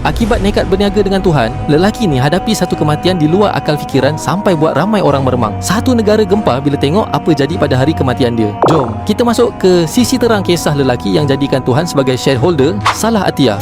Akibat nekat berniaga dengan Tuhan, lelaki ni hadapi satu kematian di luar akal fikiran sampai buat ramai orang meremang. Satu negara gempar bila tengok apa jadi pada hari kematian dia. Jom, kita masuk ke sisi terang kisah lelaki yang jadikan Tuhan sebagai shareholder, Salah Atiyah.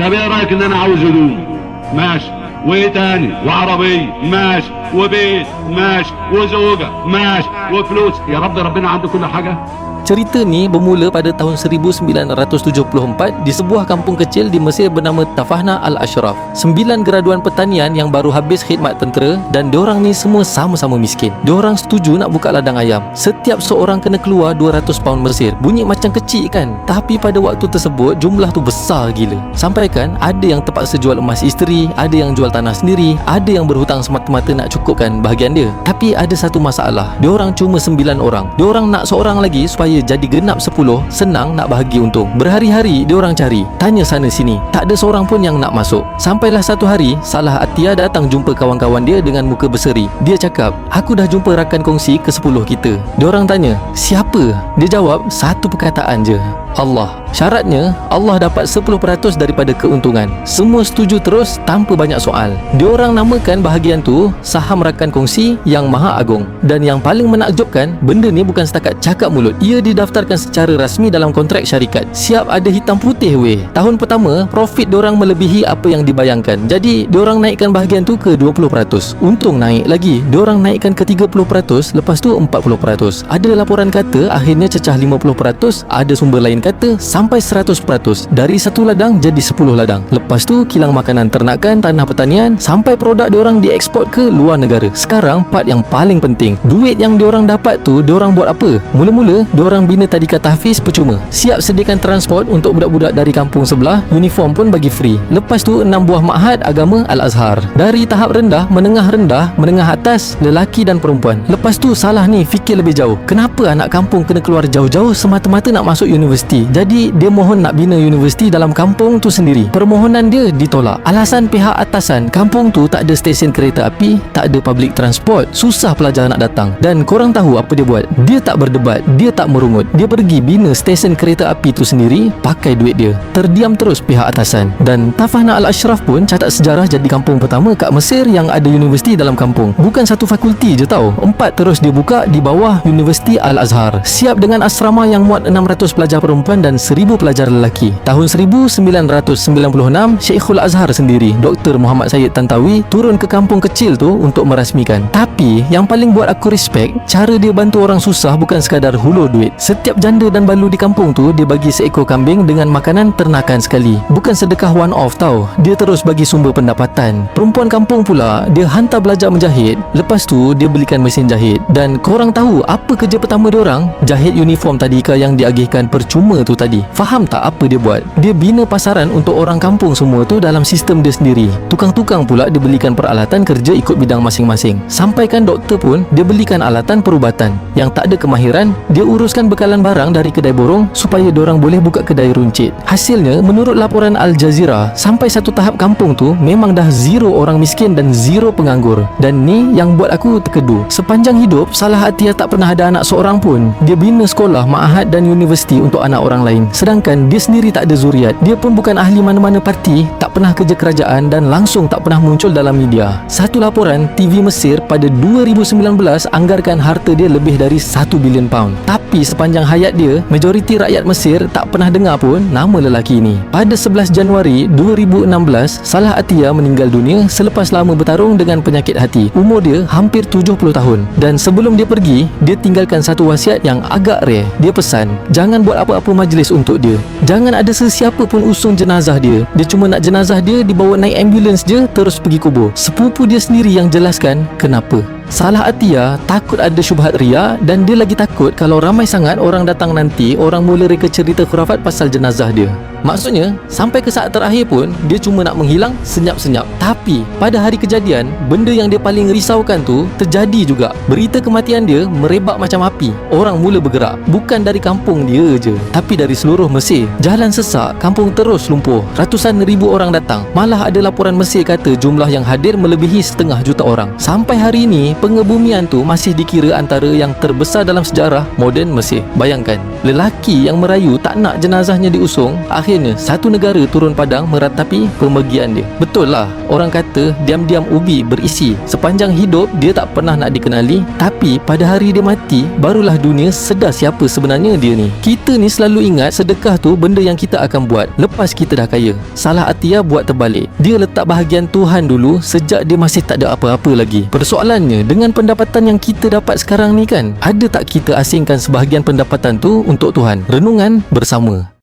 طيب ايه رايك ان انا عاوز هدوم ماشي وايه تاني وعربيه ماشي وبيت ماشي وزوجه ماشي وفلوس يا رب ربنا عنده كل حاجه. Cerita ni bermula pada tahun 1974 di sebuah kampung kecil di Mesir bernama Tafahna Al-Ashraf. 9 graduan pertanian yang baru habis khidmat tentera dan diorang ni semua sama-sama miskin. Diorang setuju nak buka ladang ayam. Setiap seorang kena keluar 200 pound Mesir. Bunyi macam kecil kan? Tapi pada waktu tersebut jumlah tu besar gila. Sampai kan ada yang terpaksa jual emas isteri, ada yang jual tanah sendiri, ada yang berhutang semata-mata nak cukupkan bahagian dia. Tapi ada satu masalah. Diorang cuma 9 orang. Diorang nak seorang lagi supaya jadi genap 10, senang nak bahagi untung. Berhari-hari diorang cari, tanya sana sini, tak ada seorang pun yang nak masuk. Sampailah satu hari, Salah Atiyah datang jumpa kawan-kawan dia dengan muka berseri. Dia cakap, aku dah jumpa rakan kongsi ke-10 kita. Diorang tanya, siapa? Dia jawab, satu perkataan je, Allah. Syaratnya, Allah dapat 10% daripada keuntungan. Semua setuju terus tanpa banyak soal. Diorang namakan bahagian tu saham rakan kongsi yang maha agung. Dan yang paling menakjubkan, benda ni bukan setakat cakap mulut. Ia didaftarkan secara rasmi dalam kontrak syarikat. Siap ada hitam putih weh. Tahun pertama, profit diorang melebihi apa yang dibayangkan. Jadi, diorang naikkan bahagian tu ke 20%. Untung naik lagi. Diorang naikkan ke 30%, lepas tu 40%. Ada laporan kata akhirnya cecah 50%, ada sumber lain kata sampai 100%. Dari satu ladang jadi 10 ladang. Lepas tu kilang makanan ternakan, tanah pertanian, sampai produk diorang dieksport ke luar negara. Sekarang part yang paling penting. Duit yang diorang dapat tu diorang buat apa? Mula-mula diorang bina tadika tahfiz percuma. Siap sediakan transport untuk budak-budak dari kampung sebelah, uniform pun bagi free. Lepas tu 6 buah ma'had agama Al-Azhar. Dari tahap rendah, menengah atas, lelaki dan perempuan. Lepas tu Salah ni fikir lebih jauh. Kenapa anak kampung kena keluar jauh-jauh semata-mata nak masuk universiti? Jadi dia mohon nak bina universiti dalam kampung tu sendiri. Permohonan dia ditolak. Alasan pihak atasan, kampung tu tak ada stesen kereta api, tak ada public transport, susah pelajar nak datang. Dan korang tahu apa dia buat? Dia tak berdebat, dia tak merungut. Dia pergi bina stesen kereta api tu sendiri pakai duit dia. Terdiam terus pihak atasan. Dan Tafahna Al-Ashraf pun catat sejarah jadi kampung pertama kat Mesir yang ada universiti dalam kampung. Bukan satu fakulti je tau, 4 terus dia buka di bawah Universiti Al-Azhar. Siap dengan asrama yang muat 600 pelajar perempuan dan 1000 pelajar lelaki. Tahun 1996, Syekhul Azhar sendiri, Dr. Muhammad Sayyid Tantawi, turun ke kampung kecil tu untuk merasmikan. Tapi yang paling buat aku respect, cara dia bantu orang susah bukan sekadar hulur duit. Setiap janda dan balu di kampung tu dia bagi seekor kambing dengan makanan ternakan sekali. Bukan sedekah one off tau, dia terus bagi sumber pendapatan. Perempuan kampung pula dia hantar belajar menjahit, lepas tu dia belikan mesin jahit. Dan korang tahu apa kerja pertama diorang? Jahit uniform tadika yang diagihkan percuma tu tadi. Faham tak apa dia buat? Dia bina pasaran untuk orang kampung semua tu dalam sistem dia sendiri. Tukang-tukang pula dia belikan peralatan kerja ikut bidang masing-masing. Sampaikan doktor pun dia belikan alatan perubatan. Yang tak ada kemahiran, dia uruskan bekalan barang dari kedai borong supaya diorang boleh buka kedai runcit. Hasilnya, menurut laporan Al Jazeera, sampai satu tahap kampung tu memang dah zero orang miskin dan zero penganggur. Dan ni yang buat aku terkedu. Sepanjang hidup, Salah Atiyah tak pernah ada anak seorang pun. Dia bina sekolah, ma'had dan universiti untuk anak orang lain. Sedangkan dia sendiri tak ada zuriat. Dia pun bukan ahli mana-mana parti, tak pernah kerja kerajaan dan langsung tak pernah muncul dalam media. Satu laporan TV Mesir pada 2019 anggarkan harta dia lebih dari 1 bilion pound. Tapi sepanjang hayat dia, majoriti rakyat Mesir tak pernah dengar pun nama lelaki ini. Pada 11 Januari 2016, Salah Atiyah meninggal dunia selepas lama bertarung dengan penyakit hati. Umur dia hampir 70 tahun. Dan sebelum dia pergi, dia tinggalkan satu wasiat yang agak rare. Dia pesan, jangan buat apa-apa majlis untuk dia. Jangan ada sesiapa pun usung jenazah dia. Dia cuma nak jenazah dia dibawa naik ambulans je terus pergi kubur. Sepupu dia sendiri yang jelaskan kenapa. Salah Atiyah takut ada syubhat riya dan dia lagi takut kalau ramai sangat orang datang nanti, orang mula reka cerita khurafat pasal jenazah dia. Maksudnya, sampai ke saat terakhir pun dia cuma nak menghilang senyap-senyap. Tapi pada hari kejadian, benda yang dia paling risaukan tu terjadi juga. Berita kematian dia merebak macam api. Orang mula bergerak, bukan dari kampung dia je, tapi dari seluruh Mesir. Jalan sesak, kampung terus lumpuh. Ratusan ribu orang datang. Malah ada laporan Mesir kata jumlah yang hadir melebihi 500,000 orang. Sampai hari ini, pengebumian tu masih dikira antara yang terbesar dalam sejarah moden Mesir. Bayangkan, lelaki yang merayu tak nak jenazahnya diusung, akhirnya satu negara turun padang meratapi pemergian dia. Betul lah, orang kata diam-diam ubi berisi. Sepanjang hidup dia tak pernah nak dikenali, tapi pada hari dia mati barulah dunia sedar siapa sebenarnya dia ni. Kita ni selalu ingat sedekah tu benda yang kita akan buat lepas kita dah kaya. Salah Atia buat terbalik. Dia letak bahagian Tuhan dulu sejak dia masih tak ada apa-apa lagi. Persoalannya, dengan pendapatan yang kita dapat sekarang ni kan, ada tak kita asingkan sebahagian pendapatan tu untuk Tuhan? Renungan bersama.